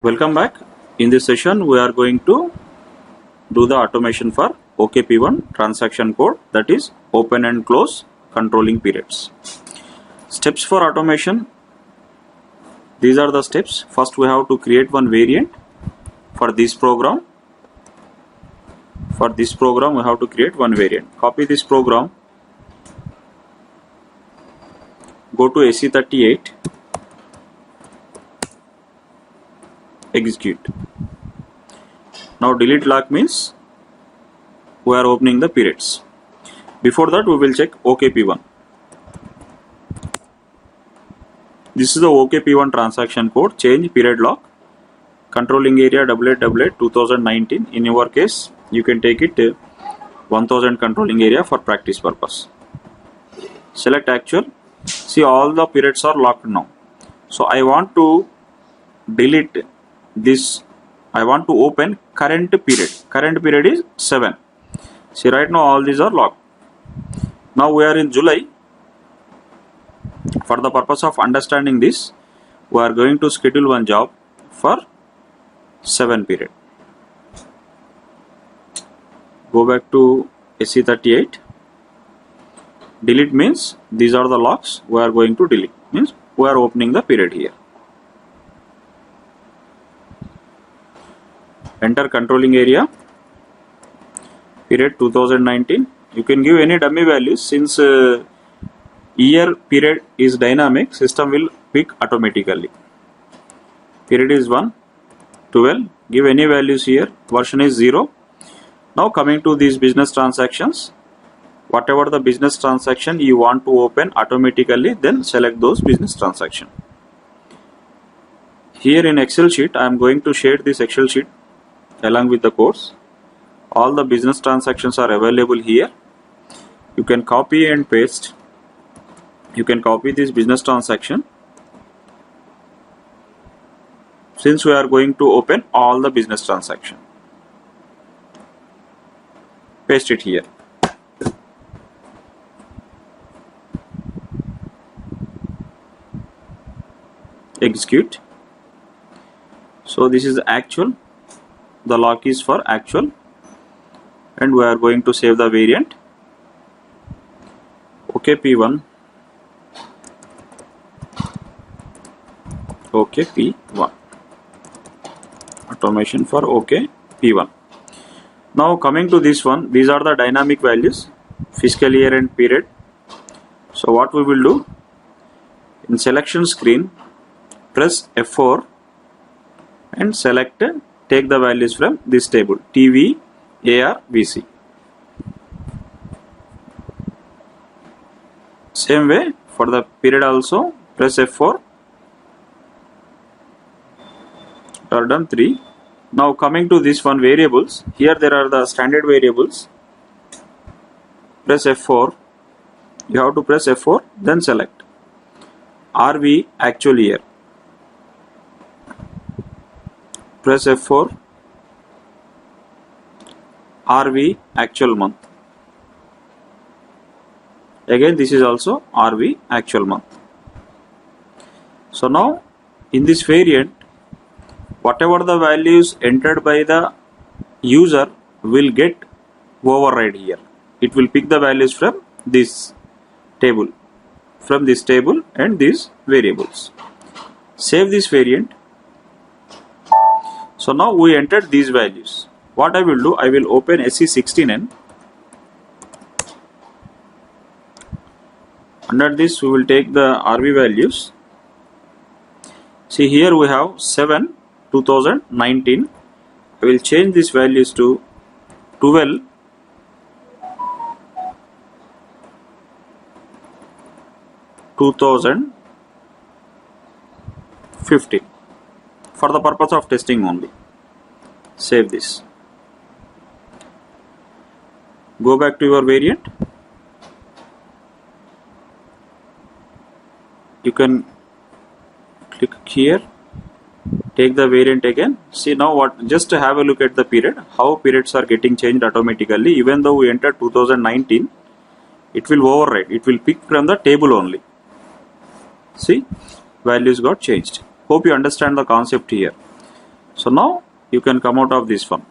Welcome back. In this session, we are going to do the automation for OKP1 transaction code, that is open and close controlling periods. Steps for automation. These are the steps. First, we have to create one variant for this program. For this program, we have to create one variant. Copy this program. Go to SE38. Execute. Now delete lock means we are opening the periods. Before that, we will check OKP1. This is the OKP1 transaction code. Change period lock. Controlling area 8888 2019. In your case, you can take it 1000 controlling area for practice purpose. Select actual. See, all the periods are locked now. So I want to delete this. I want to open current period. Current period is 7. See, right now all these are locked. Now we are in July. For the purpose of understanding this, we are going to schedule one job for 7 period. Go back to SE38. Delete means these are the locks we are going to delete. Means we are opening the period here. Enter controlling area. Period 2019. You can give any dummy values. Since year period is dynamic, system will pick automatically. Period is 1, 12. Give any values here. Version is 0. Now coming to these business transactions. Whatever the business transaction you want to open automatically, then select those business transaction. Here in Excel sheet, I am going to share this Excel sheet along with the course. All the business transactions are available here. You can copy and paste. You can copy this business transaction. Since we are going to open all the business transaction, paste it here. Execute. So this is the actual. The lock is for actual, and we are going to save the variant. OKP1. OKP1. Automation for OKP1. Now coming to this one, these are the dynamic values, fiscal year and period. So what we will do, in selection screen, press F4 and select, take the values from this table, TV, AR, VC. Same way for the period also, press F4. Done 3. Now coming to this one, variables. Here there are the standard variables. Press F4. You have to press F4, then select RV actual year. Press F4. RV actual month. Again, this is also RV actual month. So now in this variant, whatever the values entered by the user will get override here. It will pick the values from this table, and these variables. Save this variant. So now we entered these values. What I will do, I will open SE16N. Under this, we will take the RV values. See, here we have 7, 2019. I will change these values to 12, 2015 for the purpose of testing only. Save this. Go back to your variant. You can click here, take the variant again. See now what, just have a look at the period, how periods are getting changed automatically. Even though we entered 2019, it will override, it will pick from the table only. See, values got changed. Hope you understand the concept here. So now you can come out of this one.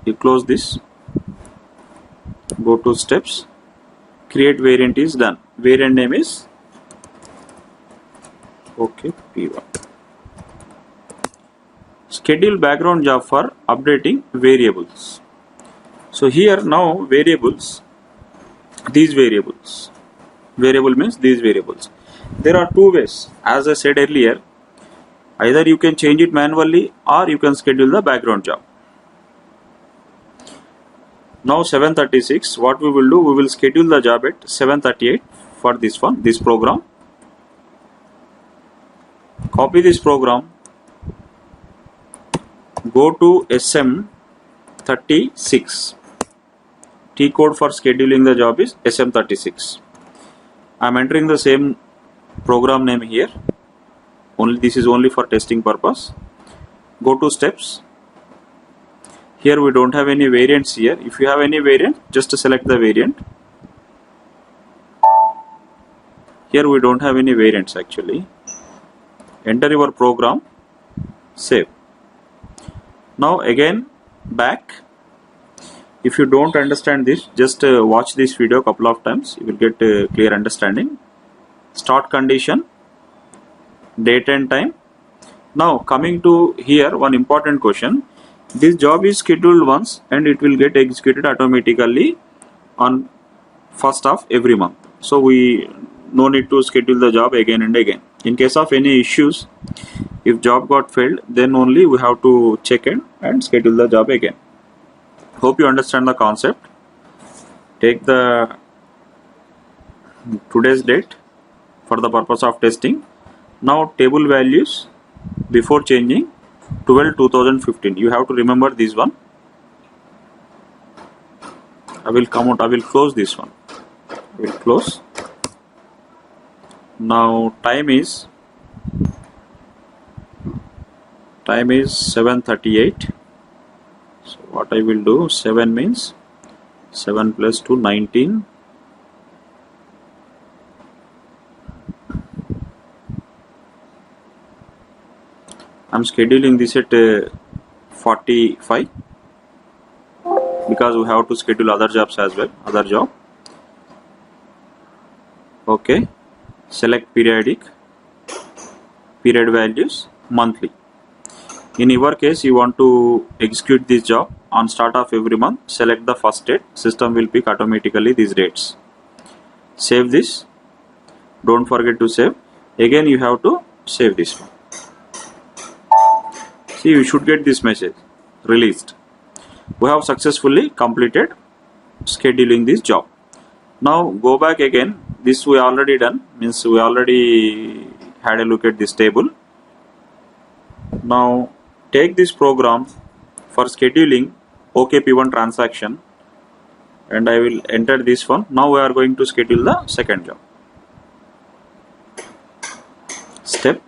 You close this, go to steps, create variant is done. Variant name is OKP1. Schedule background job for updating variables. So here now variables, these variables, variable means these variables. There are two ways, as I said earlier. Either you can change it manually or you can schedule the background job. Now 7:36, what we will do, we will schedule the job at 7:38 for this one, this program. Copy this program, go to SM36. T code for scheduling the job is SM36. I am entering the same program name here. Only this is only for testing purpose. Go to steps. Here we don't have any variants here. If you have any variant, just select the variant. Here we don't have any variants actually. Enter your program, save. Now again back. If you don't understand this, just watch this video a couple of times. You will get clear understanding. Start condition, date and time. Now coming to here, one important question. This job is scheduled once and it will get executed automatically on 1st of every month. So we no need to schedule the job again and again. In case of any issues, if job got failed, then only we have to check in and schedule the job again. Hope you understand the concept. Take the today's date for the purpose of testing. Now table values before changing 12/2015. You have to remember this one. I will come out. I will close this one. I will close. Now time is 7:38. So what I will do, 7 means 7 plus 2, 19. I'm scheduling this at 45 because we have to schedule other jobs as well, other job. Okay, select periodic, period values, monthly. In your case, you want to execute this job on start of every month. Select the first date. System will pick automatically these dates. Save this. Don't forget to save. Again, you have to save this one. See, you should get this message. Released. We have successfully completed scheduling this job. Now go back again. This we already done. Means we already had a look at this table. Now take this program for scheduling OKP1 transaction and I will enter this one. Now we are going to schedule the second job. Step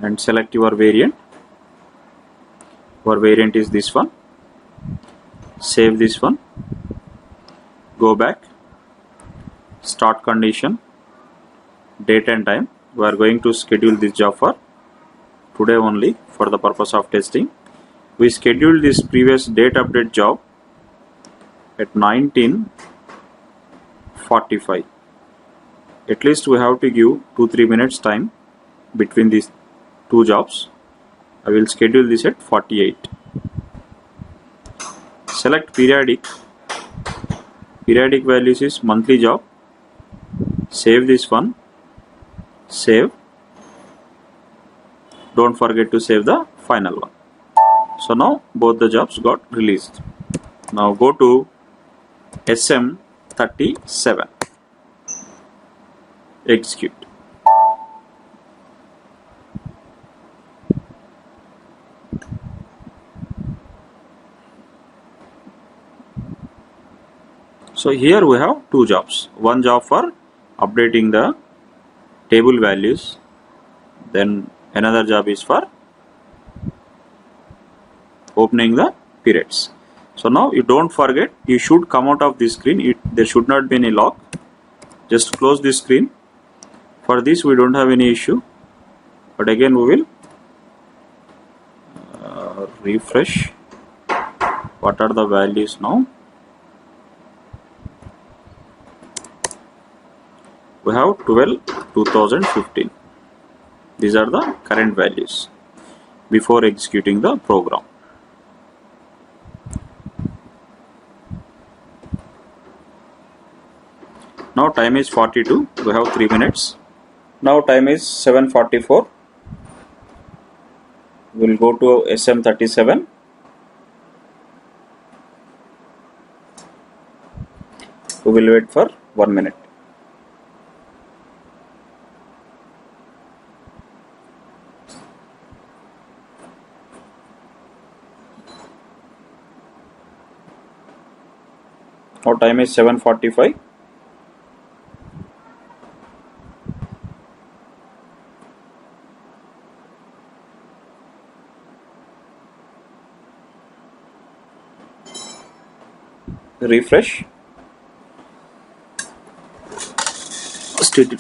and select your variant. Our variant is this one. Save this one. Go back. Start condition, date and time. We are going to schedule this job for today only for the purpose of testing. We scheduled this previous date update job at 19:45. At least we have to give 2-3 minutes time between these two jobs. I will schedule this at 48. Select periodic. Periodic values is monthly job. Save this one. Save. Don't forget to save the final one. So now both the jobs got released. Now go to SM37. Execute. So here we have two jobs. One job for updating the table values. Then another job is for opening the periods. So now you don't forget, you should come out of this screen. There should not be any lock. Just close this screen. For this we don't have any issue. But again we will refresh. What are the values now? We have 12 2015. These are the current values before executing the program. Now time is 42. We have 3 minutes. Now time is 7:44. We will go to SM37. We will wait for 1 minute. Now time is 7:45. Refresh. Still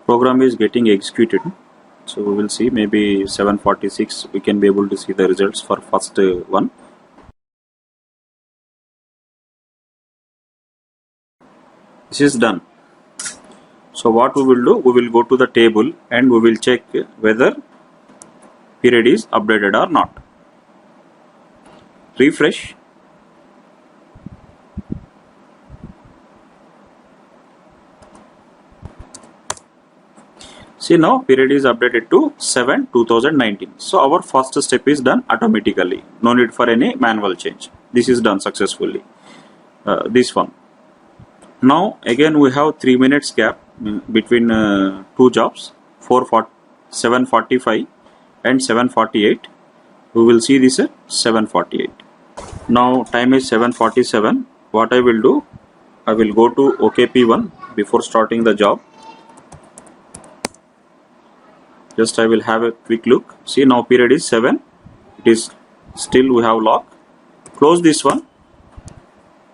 program is getting executed. So we will see, maybe 7:46 we can be able to see the results for first one. This is done. So what we will do, we will go to the table and we will check whether period is updated or not. Refresh. See, now period is updated to 7/2019. So our first step is done automatically. No need for any manual change. This is done successfully. This one. Now again we have 3 minutes gap between two jobs, 7:45 and 7:48. We will see this at 7:48. Now time is 7:47. What I will do, I will go to OKP1 before starting the job. Just I will have a quick look. See, now period is 7. It is still we have lock. Close this one.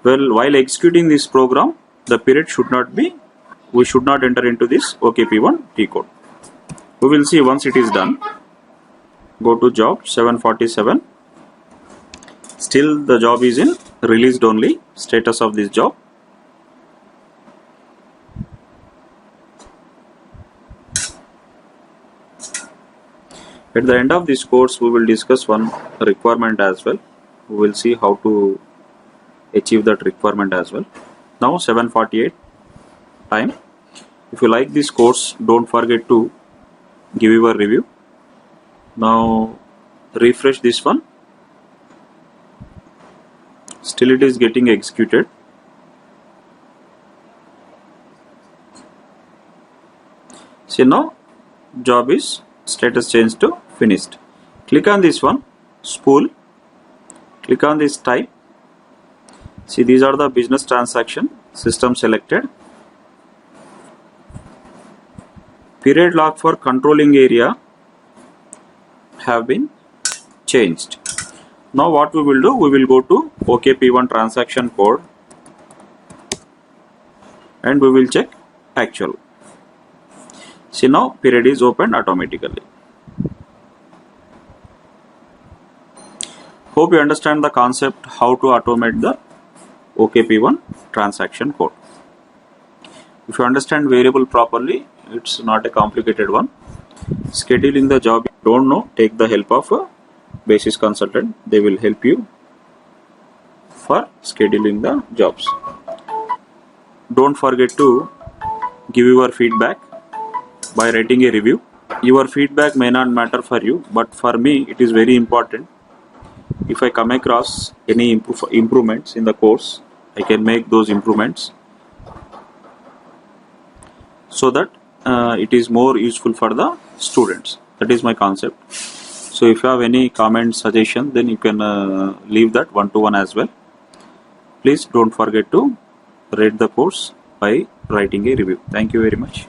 Well, while executing this program, the period should not be, we should not enter into this OKP1 T code. We will see once it is done. Go to job 7:47. Still the job is in released only status of this job. At the end of this course, we will discuss one requirement as well. We will see how to achieve that requirement as well. Now 7:48 time. If you like this course, don't forget to give your review. Now refresh this one. Still it is getting executed. See, now job is status changed to finished. Click on this one, spool. Click on this type. See, these are the business transaction, system selected. Period lock for controlling area have been changed. Now what we will do, we will go to OKP1 transaction code and we will check actual. See, now period is opened automatically. Hope you understand the concept how to automate the OKP1 transaction code. If you understand variable properly, it's not a complicated one. Scheduling the job, you don't know, take the help of a basis consultant. They will help you for scheduling the jobs. Don't forget to give your feedback by writing a review. Your feedback may not matter for you, but for me it is very important. If I come across any improvements in the course, I can make those improvements so that it is more useful for the students. That is my concept. So if you have any comment, suggestion, then you can leave that one-to-one as well. Please don't forget to rate the course by writing a review. Thank you very much.